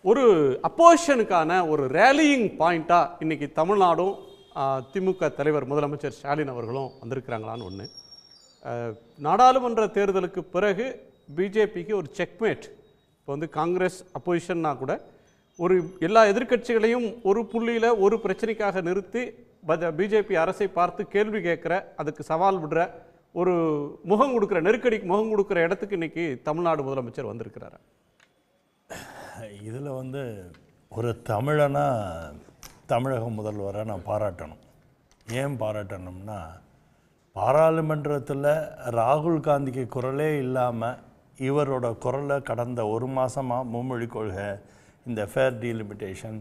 ஒரு அப்போசிஷனுக்கான ஒரு ரேலியிங் பாயிண்ட்டாக இன்னைக்கு தமிழ்நாடும் திமுக தலைவர் முதலமைச்சர் ஸ்டாலின் அவர்களும் வந்திருக்கிறாங்களான்னு ஒன்று. நாடாளுமன்ற தேர்தலுக்கு பிறகு பிஜேபிக்கு ஒரு செக்மேட். இப்போ வந்து காங்கிரஸ் அப்போசிஷன்னா கூட ஒரு எல்லா எதிர்க்கட்சிகளையும் ஒரு புள்ளியில் ஒரு பிரச்சனைக்காக நிறுத்தி பிஜேபி அரசை பார்த்து கேள்வி கேட்குற, அதுக்கு சவால் விடுற, ஒரு முகம் கொடுக்குற, நெருக்கடிக்கு முகம் கொடுக்குற இடத்துக்கு இன்னைக்கு தமிழ்நாடு முதலமைச்சர் வந்திருக்கிறாரு. இதில் வந்து ஒரு தமிழனா தமிழக முதல்வரை நான் பாராட்டணும். ஏன் பாராட்டணும்னா, பாராளுமன்றத்தில் ராகுல் காந்திக்கு குரலே இல்லாமல் இவரோட குரலை கடந்த ஒரு மாதமாக மும்மொழி கொள்கை, இந்த ஃபேர் டீலிமிட்டேஷன்,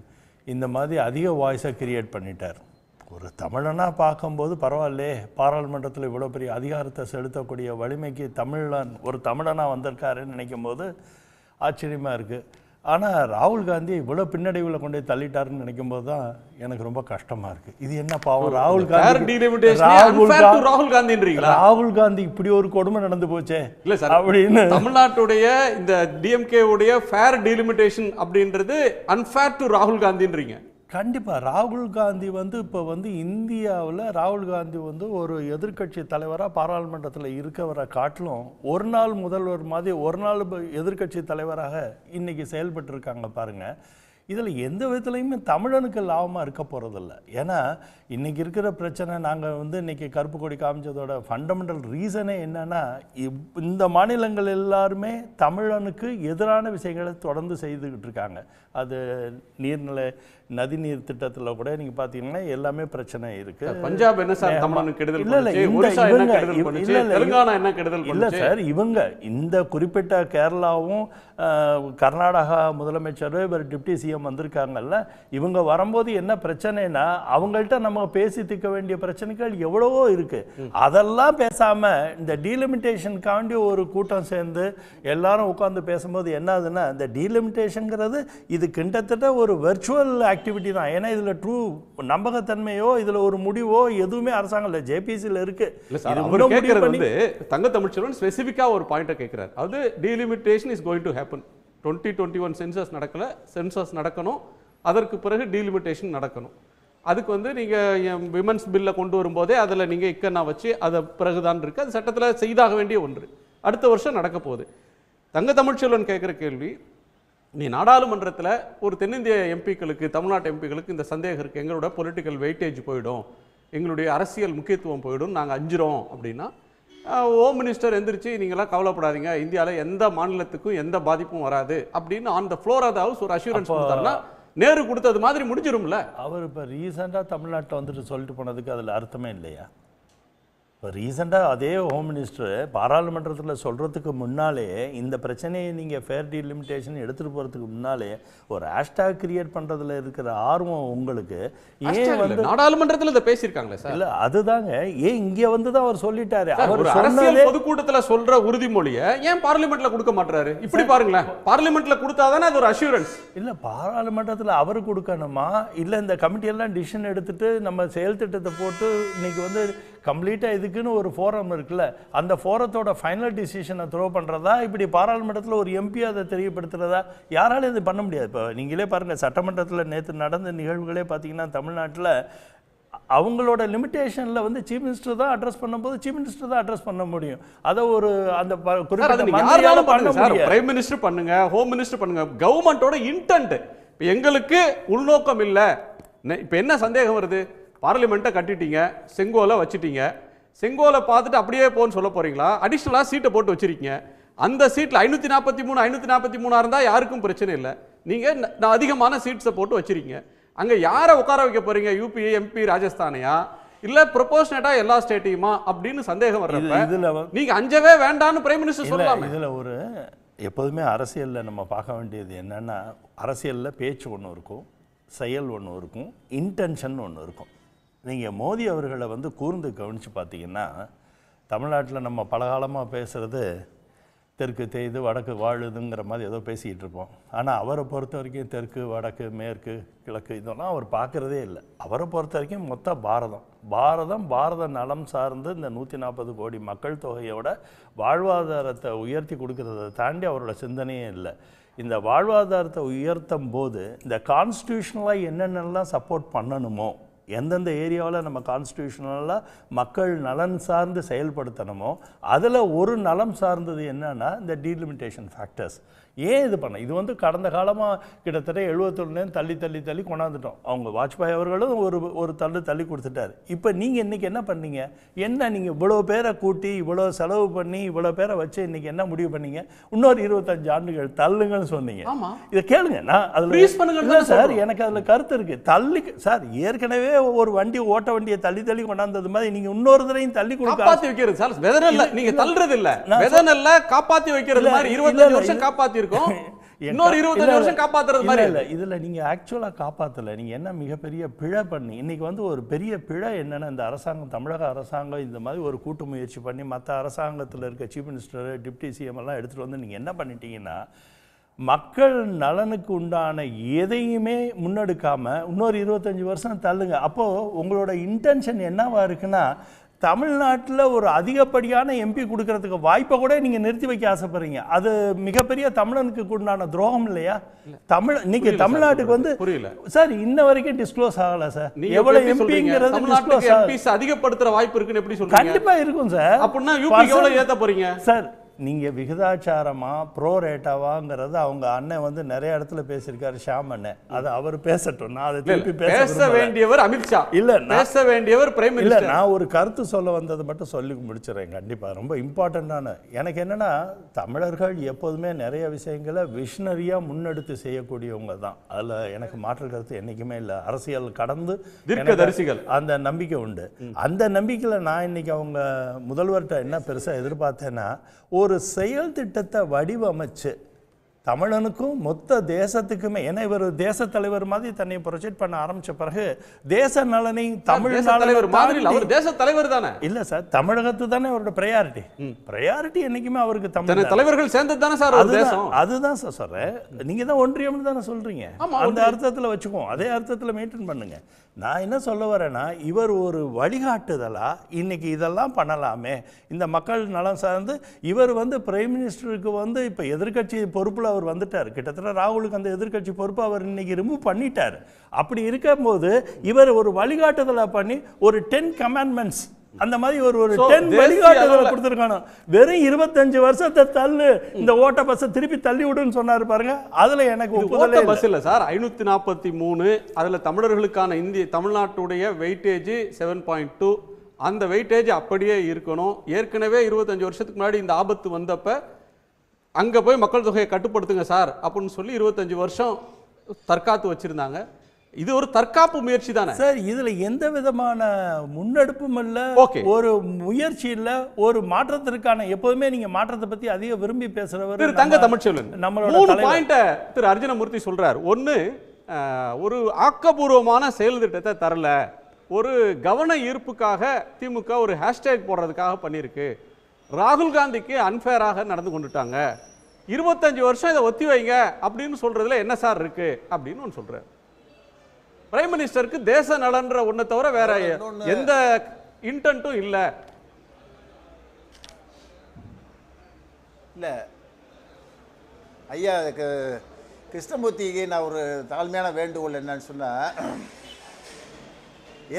இந்த மாதிரி அதிக வாய்ஸை கிரியேட் பண்ணிட்டார். ஒரு தமிழனாக பார்க்கும்போது பரவாயில்லே, பாராளுமன்றத்தில் இவ்வளோ பெரிய அதிகாரத்தை செலுத்தக்கூடிய வலிமைக்கு ஒரு தமிழனாக வந்திருக்காருன்னு நினைக்கும் போது ஆச்சரியமாக இருக்குது. ஆனால் ராகுல் காந்தி இவ்வளோ பின்னடைவில் கொண்டு தள்ளிட்டாருன்னு நினைக்கும் போது தான் எனக்கு ரொம்ப கஷ்டமாக இருக்குது. இது என்ன பாவம், ராகுல் காந்தி இப்படி ஒரு கொடுமை நடந்து போச்சே இல்லை சார் அப்படின்னு. தமிழ்நாட்டுடைய இந்த டிஎம்கே உடைய ஃபேர் டீலிமிட்டேஷன் அப்படின்றது அன்ஃபேர் டு ராகுல் காந்தின்றீங்க. கண்டிப்பாக ராகுல் காந்தி இப்போ இந்தியாவில் ராகுல் காந்தி ஒரு எதிர்க்கட்சி தலைவராக பாராளுமன்றத்தில் இருக்கவரை காட்டிலும் ஒரு நாள் முதல்வர் மாதிரி ஒரு நாள் எதிர்க்கட்சி தலைவராக இன்றைக்கி செயல்பட்டுருக்காங்க பாருங்கள். இதில் எந்த விதத்துலையுமே தமிழனுக்கு லாபமாக இருக்க போகிறதில்ல. ஏன்னா இன்றைக்கி இருக்கிற பிரச்சனை, நாங்கள் இன்றைக்கி கருப்பு கொடி காமிச்சதோட ஃபண்டமெண்டல் ரீசனே என்னென்னா, இந்த மாநிலங்கள் எல்லாருமே தமிழனுக்கு எதிரான விஷயங்களை தொடர்ந்து செய்துக்கிட்டு இருக்காங்க. அது நீர்நிலை நதிநீர் திட்டத்தில் கூட நீங்கள் பார்த்தீங்கன்னா எல்லாமே பிரச்சனை இருக்குது. பஞ்சாப் என்ன சார் தமிழனுக்கு கெடுதல்? இல்லை சார், இவங்க இந்த குறிப்பிட்ட கேரளாவும் கர்நாடகா முதலமைச்சரும் இவர் டிப்டி சிஎம் வந்திருக்காங்கல்ல, இவங்க வரும்போது என்ன பிரச்சனைனா, அவங்கள்ட்ட நம்ம பேசி தீர்க்க வேண்டிய பிரச்சனைகள் எவ்வளவோ இருக்குது. அதெல்லாம் பேசாமல் இந்த டீலிமிட்டேஷனுக்காண்டி ஒரு கூட்டம் சேர்ந்து எல்லாரும் உட்காந்து பேசும்போது என்ன ஆகுதுன்னா, இந்த டீலிமிட்டேஷனுங்கிறது இது கிட்டத்தட்ட ஒரு வெர்ச்சுவல் ஆக்டிவிட்டி தான். ஏன்னா இதில் ட்ரூ நம்பகத்தன்மையோ இதில் ஒரு முடிவோ எதுவுமே அரசாங்கம் இல்லை, ஜேபிசியில் இருக்குது. தங்க தமிழ்ச்செல்வன் ஸ்பெசிஃபிக்காக ஒரு பாயிண்ட்டை கேட்குறாரு. அது delimitation is going to happen. 2021 census நடக்கல, சென்சஸ் நடக்கணும், அதற்கு பிறகு டீலிமிட்டேஷன் நடக்கணும். அதுக்கு நீங்கள் விமன்ஸ் பில்லை கொண்டு வரும்போதே அதில் நீங்கள் இக்கன்னா வச்சு அதை பிறகுதான் இருக்குது. அது சட்டத்தில் செய்தாக வேண்டிய ஒன்று. அடுத்த வருஷம் நடக்க போகுது. தங்க தமிழ்ச்செல்வன் கேட்குற கேள்வி, நீ நாடாளுமன்றத்தில் ஒரு தென்னிந்திய எம்பிக்களுக்கு, தமிழ்நாட்டு எம்பிக்களுக்கு இந்த சந்தேகம் இருக்குது, எங்களோட பொலிட்டிக்கல் வெயிட்டேஜ் போயிடும், எங்களுடைய அரசியல் முக்கியத்துவம் போயிடும், நாங்கள் அஞ்சுறோம் அப்படின்னா, ஹோம் மினிஸ்டர் எந்திரிச்சு நீங்களாம் கவலைப்படாதீங்க, இந்தியாவில் எந்த மாநிலத்துக்கும் எந்த பாதிப்பும் வராது அப்படின்னு on the floor of the house ஒரு அஷூரன்ஸ் கொடுத்தாருன்னா நேரு கொடுத்தது மாதிரி முடிஞ்சிரும்ல. அவர் இப்போ ரீசெண்டாக தமிழ்நாட்டில் சொல்லிட்டு போனதுக்கு அதில் அர்த்தமே இல்லையா? இப்போ ரீசெண்டாக அதே ஹோம் மினிஸ்டர் பாராளுமன்றத்தில் சொல்கிறதுக்கு முன்னாலே இந்த பிரச்சனையை நீங்கள் ஃபேர் டீலிமிட்டேஷன் எடுத்துகிட்டு போகிறதுக்கு முன்னாலே ஒரு ஹேஷ்டாக் கிரியேட் பண்ணுறதுல இருக்கிற ஆர்வம் உங்களுக்கு ஏன் நாடாளுமன்றத்தில் இதை பேசியிருக்காங்களே சார்? இல்லை அதுதாங்க, ஏன் இங்கே தான் அவர் சொல்லிட்டாரு. அவர் அரசியல் பொதுக்கூட்டத்தில் சொல்கிற உறுதிமொழியை ஏன் பார்லிமெண்ட்டில் கொடுக்க மாட்டாரு? இப்படி பாருங்களேன், பார்லிமெண்ட்டில் கொடுத்தாதானே அது ஒரு அஷூரன்ஸ். இல்லை பார்லிமெண்டத்தில் அவர் கொடுக்கணுமா, இல்லை இந்த கமிட்டியெல்லாம் டிசிஷன் எடுத்துகிட்டு நம்ம செயல் திட்டத்தை போட்டு இன்னைக்கு கம்ப்ளீட்டாக இதுக்குன்னு ஒரு ஃபோரம் இருக்குல்ல, அந்த ஃபோரத்தோட ஃபைனல் டிசிஷனை த்ரோ பண்ணுறதா, இப்படி பாராளுமன்றத்தில் ஒரு எம்பி அதை தெரியப்படுத்துகிறதா? யாராலும் இது பண்ண முடியாது. இப்போ நீங்களே பாருங்கள், சட்டமன்றத்தில் நேற்று நடந்த நிகழ்வுகளே பார்த்தீங்கன்னா தமிழ்நாட்டில் அவங்களோட லிமிட்டேஷனில் சீஃப் மினிஸ்டர் தான் அட்ரஸ் பண்ணும்போது சீஃப் மினிஸ்டர் தான் அட்ரஸ் பண்ண முடியும். அதை ஒரு அந்த பிரைம் மினிஸ்டர் பண்ணுங்க, ஹோம் மினிஸ்டர் பண்ணுங்க, கவர்மெண்டோட இன்டென்ட். எங்களுக்கு உள்நோக்கம் இல்லை. இப்போ என்ன சந்தேகம் வருது? பார்லிமெண்ட்டை கட்டிட்டீங்க, செங்கோலை வச்சுட்டீங்க, செங்கோலை பார்த்துட்டு அப்படியே போன்னு சொல்ல போறீங்களா? அடிஷ்னலாக சீட்டை போட்டு வச்சிருக்கீங்க. அந்த சீட்டில் 543 இருந்தால் யாருக்கும் பிரச்சனை இல்லை. நீங்கள் அதிகமான சீட்ஸை போட்டு வச்சிருக்கீங்க. அங்கே யாரை உட்கார வைக்க போறீங்க? யூபி, எம்பி, ராஜஸ்தானையா இல்லை ப்ரொபோஷனேட்டாக எல்லா ஸ்டேட்டையுமா அப்படின்னு சந்தேகம் வர்றப்ப நீங்கள் அஞ்சவே வேண்டான்னு பிரைம் மினிஸ்டர் சொல்லலாம். இதில் ஒரு எப்போதுமே அரசியலில் நம்ம பார்க்க வேண்டியது என்னென்னா, அரசியலில் பேச்சு ஒன்று இருக்கும், செயல் ஒன்று இருக்கும், இன்டென்ஷன் ஒன்று இருக்கும். நீங்கள் மோடி அவர்களை கூர்ந்து கவனித்து பார்த்தீங்கன்னா, தமிழ்நாட்டில் நம்ம பலகாலமாக பேசுகிறது தெற்கு தேய்து வடக்கு வாழுதுங்கிற மாதிரி ஏதோ பேசிக்கிட்டு இருப்போம். ஆனால் அவரை பொறுத்த வரைக்கும் தெற்கு, வடக்கு, மேற்கு, கிழக்கு இதெல்லாம் அவர் பார்க்குறதே இல்லை. அவரை பொறுத்த வரைக்கும் மொத்த பாரத நலம் சார்ந்து இந்த 140 கோடி மக்கள் தொகையோட வாழ்வாதாரத்தை உயர்த்தி கொடுக்கறத தாண்டி அவரோட சிந்தனையே இல்லை. இந்த வாழ்வாதாரத்தை உயர்த்தும் போது இந்த கான்ஸ்டியூஷனலாக என்னென்னலாம் சப்போர்ட் பண்ணணுமோ, எந்தெந்த ஏரியாவில் நம்ம கான்ஸ்டியூஷனலாக மக்கள் நலன் சார்ந்து செயல்படுத்தணுமோ அதில் ஒரு நலம் சார்ந்தது என்னன்னா இந்த டீலிமிட்டேஷன் ஃபேக்டர்ஸ். ஏன் இது பண்ண இது வந்து கடந்த காலமாக கிட்டத்தட்ட 71 தள்ளி தள்ளி தள்ளி கொண்டாந்துட்டோம். அவங்க வாஜ்பாய் அவர்களும் ஒரு தள்ளி கொடுத்துட்டாரு. இப்போ நீங்கள் இன்றைக்கி என்ன பண்ணீங்க? என்ன நீங்கள் இவ்வளோ பேரை கூட்டி இவ்வளோ செலவு பண்ணி இவ்வளோ பேரை வச்சு இன்றைக்கி என்ன முடிவு பண்ணீங்க? இன்னொரு 25 ஆண்டுகள் தள்ளுங்கன்னு சொன்னீங்க. இதை கேளுங்க, நான் அதில் சார் எனக்கு அதில் கருத்து இருக்குது. தள்ளி சார் ஏற்கனவே ஒரு வண்டி ஓட்ட வண்டியை தள்ளி தள்ளி கொண்டாந்தது மாதிரி நீங்கள் இன்னொரு தடவையும் தள்ளி கொடுக்க வைக்கிறது சார். நீங்க தள்ளுறது இல்லை, காப்பாற்றி வைக்கிறது மாதிரி 25 வருஷம் காப்பாற்றி இன்னொரு 25 வருஷம் காப்பாத்துறது மாதிரி இல்ல. இதுல நீங்க ஆக்சுவலா காப்பாத்தல. நீங்க என்ன மிகப்பெரிய பிழை பண்ணி இன்னைக்கு வந்து ஒரு பெரிய பிழை என்னன்னா, இந்த அரசாங்கம் தமிழக அரசாங்கம் இந்த மாதிரி ஒரு கூட்டு முயற்சி பண்ணி மற்ற அரசாங்கத்தில் இருக்க சீஃப் மினிஸ்டர் டிப்டி சிஎம் எல்லாம் எடுத்துட்டு வந்து நீங்க என்ன பண்ணிட்டீங்கன்னா, மக்கள் நலனுக்கு உண்டான எதையுமே முன்னெடுக்காம இன்னொரு 25 வருஷம் தள்ளுங்க. அப்போ உங்களோட இன்டென்ஷன் என்னவா இருக்குன்னா, தமிழ்நாட்டில் ஒரு அதிகப்படியான எம்பி கொடுக்கறதுக்கு வாய்ப்பை கூட நீங்கள் நிறுத்தி வைக்க ஆசைப்படுறீங்க. அது மிகப்பெரிய தமிழனுக்கு உண்டான துரோகம் இல்லையா? இன்னைக்கு தமிழ்நாட்டுக்கு வந்து புரியல சார், இன்ன வரைக்கும் டிஸ்க்ளோஸ் ஆகல சார். எவ்வளவு எம்பிங்கிறது டிஸ்க்ளோஸ் அதிகப்படுத்துற வாய்ப்பு இருக்குன்னு எப்படி சொல்றீங்க? கண்டிப்பா இருக்கும் சார். அப்படின்னா யூபி எவ்வளவு ஏத்த போறீங்க சார்? நீங்கள் விகிதாச்சாரமா ப்ரோ ரேட்டாவாங்கிறது அவங்க அண்ணன் வந்து நிறைய இடத்துல பேசியிருக்காரு, ஷாம் அண்ணன். அது அவர் பேசட்டும், நான் அதை திருப்பி பேச வேண்டியவர் அமித்ஷா இல்ல, பேச வேண்டியவர் பிரைம் மினிஸ்டர். இல்ல, நான் ஒரு கருத்து சொல்ல வந்ததை மட்டும் சொல்லி முடிச்சிடறேன். கண்டிப்பாக ரொம்ப இம்பார்ட்டண்ட்டான எனக்கு என்னன்னா, தமிழர்கள் எப்போதுமே நிறைய விஷயங்களை விஷனரியாக முன்னெடுத்து செய்யக்கூடியவங்க தான். அதில் எனக்கு மாற்று கருத்து என்றைக்குமே இல்லை. அரசியல் கடந்து தீர்க்கதரிசிகள் அந்த நம்பிக்கை உண்டு. அந்த நம்பிக்கையில் நான் இன்னைக்கு அவங்க முதல்வர்கிட்ட என்ன பெருசாக எதிர்பார்த்தேன்னா, ஒரு செயல் திட்டத்தை வடிவமைச்சு தமிழனுக்கும் மொத்த தேசத்துக்குமே, ஏன்னா இவர் தேச தலைவர் மாதிரி தன்னை ப்ரொஜெக்ட் பண்ண ஆரம்பிச்ச பிறகு தேச நலனை தமிழ் தேச தலைவர் தானே இல்ல சார், தமிழகத்து தானே அவரோட ப்ரையாரிட்டி என்னைக்குமே அவருக்கு தமிழ் தலைவர்கள் சேர்ந்தது தானே சார். அதுதான் சார் சொல்றேன். நீங்க தான் ஒன்றியம் தானே சொல்றீங்க, அந்த அர்த்தத்தில் வச்சுக்குவோம், அதே அர்த்தத்தில் மெயின்டைன் பண்ணுங்க. நான் என்ன சொல்ல வரேன்னா, இவர் ஒரு வழிகாட்டுதலா இன்னைக்கு இதெல்லாம் பண்ணலாமே, இந்த மக்கள் நலம் சார்ந்து இவர் வந்து பிரைம் மினிஸ்டருக்கு வந்து இப்போ எதிர்கட்சி பொறுப்பில் அவர் வந்துட்டார். கிட்டத்தட்ட ராகுலுக்கு அந்த எதிர்கட்சி பொறுப்பு அவர் இன்னைக்கு ரிமூவ் பண்ணிட்டார். அப்படி இருக்கும்போது இவர் ஒரு வழிகாட்டுதலை பண்ணி ஒரு 10 கமாண்ட்மெண்ட்ஸ் அந்த மாதிரி ஒரு 10 வழிகாட்டுதலை கொடுத்துருக்கானோ. வெறும் 25 வருஷத்தை தள்ளு, இந்த ஓட்ட பஸ்ஸை திருப்பி தள்ளி விடுன்னு சொன்னாரு பாருங்க. அதுல எனக்கு ஓட்ட பஸ் இல்ல சார், 543 அதுல தமிழர்களுக்கான தமிழ்நாட்டுடைய வெயிட்டேஜ் 7.2, அந்த வெயிட்டேஜ் அப்படியே இருக்கணும். ஏற்கனவே 25 வருஷத்துக்கு முன்னாடி இந்த ஆபத்து வந்தப்ப அங்க போய் மக்கள் தொகையை கட்டுப்படுத்துங்க சார் அப்படின்னு சொல்லி 25 வருஷம் தற்காத்து வச்சிருந்தாங்க. இது ஒரு தற்காப்பு முயற்சி தானே சார். இதுல எந்த விதமான முன்னெடுப்பும் இல்ல, ஒரு முயற்சி இல்ல, ஒரு மாற்றத்திற்கான. எப்போதுமே நீங்க மாற்றத்தை பத்தி அதிக விரும்பி பேசுறவர் திரு தங்க தமிழ்ச்செல்வன். நம்மளோட 3 பாயிண்ட் திரு அர்ஜுனமூர்த்தி சொல்றார். ஒன்னு, ஒரு ஆக்கப்பூர்வமான செயல் திட்டத்தை தரல, ஒரு கவன ஈர்ப்புக்காக திமுக ஒரு ஹேஷ்டேக் போடுறதுக்காக பண்ணியிருக்கு, ராகுல் காந்திக்கு அன்ஃபேராக நடந்து கொண்டுட்டாங்க, 25 வருஷம் இதை ஒத்தி வைங்க அப்படின்னு சொல்றதுல என்ன சார் இருக்கு அப்படின்னு ஒன்று சொல்றாரு. பிரைம் மினிஸ்டருக்கு தேச நலன்ற ஒன்றை தவிர வேற எந்த இன்டென்ட்டும் இல்லை. இல்லை ஐயா, கிருஷ்ணமூர்த்திக்கு நான் ஒரு தாழ்மையான வேண்டுகோள் என்னன்னு சொன்னால்,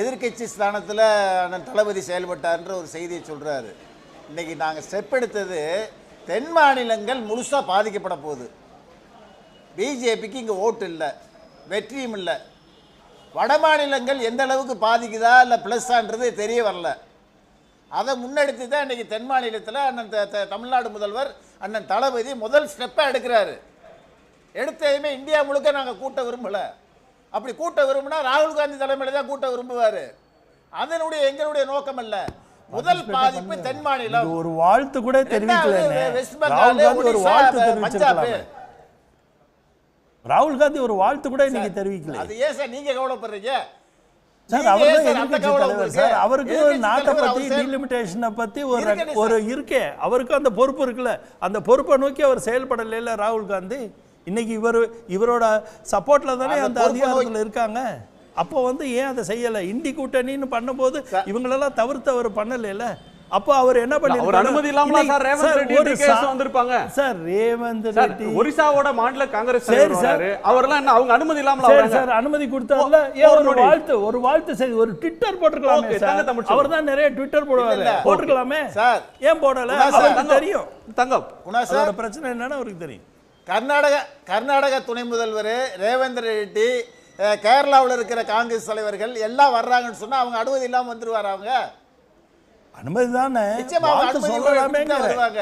எதிர்கட்சி ஸ்தானத்தில் அண்ணன் தளபதி செயல்பட்டார்ன்ற ஒரு செய்தியை சொல்கிறாரு. இன்றைக்கி நாங்கள் ஸ்டெப் எடுத்தது தென் மாநிலங்கள் முழுசாக பாதிக்கப்பட போகுது. பிஜேபிக்கு இங்கே ஓட்டு இல்லை, வெற்றியும் இல்லை. வட மாநிலங்கள் எந்த அளவுக்கு பாதிக்குதா இல்லை ப்ளஸ்ஸான்றது தெரிய வரல. அதை முன்னெடுத்து தான் இன்றைக்கி தென் மாநிலத்தில் அண்ணன் தமிழ்நாடு முதல்வர் அண்ணன் தளபதி முதல் ஸ்டெப்பாக எடுக்கிறாரு. எடுத்ததுமே இந்தியா முழுக்க நாங்கள் கூட்ட விரும்பலை. அப்படி கூட்ட விரும்பினா ராகுல் காந்தி தலைமையில் தான் கூட்ட விரும்புவார். அதனுடைய எங்களுடைய நோக்கம் அல்ல. முதல் பாதிப்பு தென் மாநிலம். ஒரு வாழ்த்து கூட தெரிவிக்கல. வெஸ்ட் பெங்கால், பஞ்சாப். ராகுல் காந்தி ஒரு வாழ்த்து கூட இன்னைக்கு தெரிவிக்கல. அது ஏன் சார் நீங்க கவலைப்படுறீங்க சார்? அவருக்கு நாட்டை பத்தி டீலிமிட்டேஷனை பத்தி ஒரு இருக்கே, அவருக்கு அந்த பொறுப்பு இருக்குல்ல, அந்த பொறுப்பை நோக்கி அவர் செயல்படல ராகுல் காந்தி. இன்னைக்கு இவரோட சப்போர்ட்ல தானே அந்த அதிகாரத்தில் இருக்காங்க. அப்போ வந்து ஏன் அதை செய்யலை? இந்தி கூட்டணின்னு பண்ணும்போது இவங்களெல்லாம் தவிர்த்து அவர் பண்ணல. அப்போ அவர் என்ன அவர் பண்ணிருக்காரு? அனுமதி இல்லாமலா சார் ரேவந்த் ரெட்டி ஒரு கேஸ் வந்திருப்பாங்க சார் ரேவந்த் சார் ரெட்டி ஒரிசாவோட மாநில காங்கிரஸ் சரி, தலைவர் சார். வராரு அவர்லாம் என்ன அவங்க அனுமதி இல்லாமல சரி வராங்க சார் அனுமதி கொடுத்தார்ல ஏன் ஒரு வாழ்த்து செய்தி ஒரு ட்விட்டர் போட்டுக்கலாமே Okay, சார் தங்க தமிழ் சொல்லுங்க. அவர் தான் நிறைய ட்விட்டர் போடுவாரு இல்ல. போட்டுக்கலாமே சார். ஏன் போடல குணா சார். அவருக்கு தெரியும் தங்கம் குணா சார் அதோட பிரச்சனை என்னன்னு அவருக்கு தெரியும். கர்நாடக துணை முதல்வர் ரேவந்த் ரெட்டி கேரளாவில் இருக்கிற காங்கிரஸ் தலைவர்கள் எல்லாம் வர்றாங்கன்னு சொன்னா அவங்க அனுமதி இல்லாம வந்துருவாரு அவங்க அனுமதி தானே நிச்சயமா அவங்க வாழ்த்து அனுமதி சொல்லலாமே இல்லாம வருவாங்க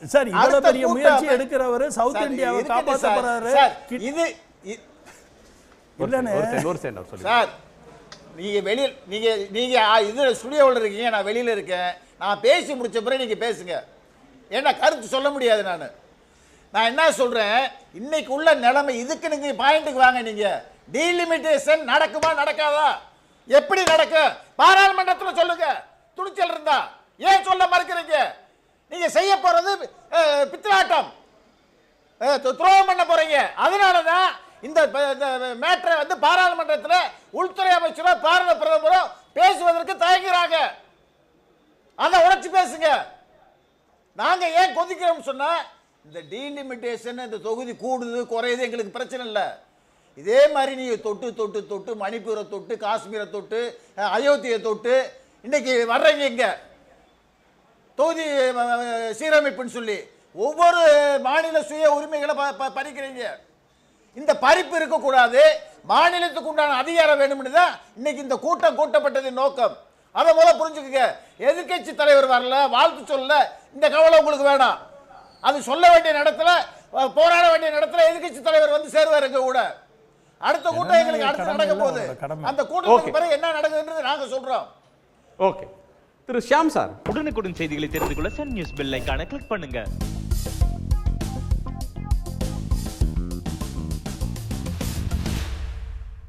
சார் இவ்வளவு அடுத்த பெரிய கூட்டம் முயற்சி எடுக்கிறவரு சவுத் சார், இந்தியாவை இருக்கட்டும் காப்பாற்ற சார். போறாரு சார், இது இல்லனே ஒரு செகண்ட் சொல்லி சார் நீங்க இது ஸ்டுடியோவில் இருக்கீங்க நான் வெளியில இருக்கேன் நான் பேசி முடிச்ச பிறகு நீங்க பேசுங்க ஏன்னா கருத்து சொல்ல முடியாது நான் என்ன சொல்றேன் இன்னைக்கு உள்ள நிலைமை இதுக்கு நீங்க பாயிண்ட்டுக்கு வாங்க நீங்க டீலிமிட்டேஷன் நடக்குமா நடக்காதா எப்படி நடக்கும் பாராளுமன்றத்தில் சொல்லுங்க துணிச்சல் இருந்தா ஏன் சொல்ல மறுக்கிறீங்க நீங்க செய்ய போறது பித்தலாட்டம் துரோகம் பண்ண போறீங்க அதனாலதான் இந்த மேட்டரை வந்து பாராளுமன்றத்தில் உள்துறை அமைச்சரோ பாரத பிரதமரோ பேசுவதற்கு தயங்குறாங்க அதை உடைச்சு பேசுங்க நாங்க ஏன் கொதிக்கிறோம் சொன்னா இந்த டீலிமிட்டேஷன் இந்த தொகுதி கூடுது குறையுது எங்களுக்கு பிரச்சனை இல்லை இதே மாதிரி நீங்க தொட்டு மணிப்பூரை தொட்டு காஷ்மீரை தொட்டு அயோத்தியை தொட்டு இன்னைக்கு வர்றீங்க இங்க தொகுதி சீரமைப்புன்னு சொல்லி ஒவ்வொரு மாநில சுய உரிமைகளை பறிக்கிறீங்க இந்த பறிப்பு இருக்கக்கூடாது மாநிலத்துக்கு உண்டான அதிகாரம் வேணும்னு தான் இன்னைக்கு இந்த கூட்டம் கூட்டப்பட்டதின் நோக்கம் அதை முதல்ல புரிஞ்சுக்கங்க எதிர்க்கட்சி தலைவர் வரல வாழ்த்து சொல்ல இந்த கவலை உங்களுக்கு வேணாம் அது சொல்ல வேண்டிய இடத்துல போராட வேண்டிய இடத்துல எதிர்க்கட்சி தலைவர் வந்து சேருவார் எங்க கூட அடுத்த கூட்டம் எங்களுக்கு அடுத்து நடக்க போகுது அந்த கூட்டத்துக்கு பிறகு என்ன நடக்குதுன்றது நாங்க சொல்றோம் ஓகே திரு ஷியாம் சார் உடனுக்குடன் செய்திகளை தெரிந்து கொள்ள சன் நியூஸ் பெல் ஐகானை கிளிக் பண்ணுங்க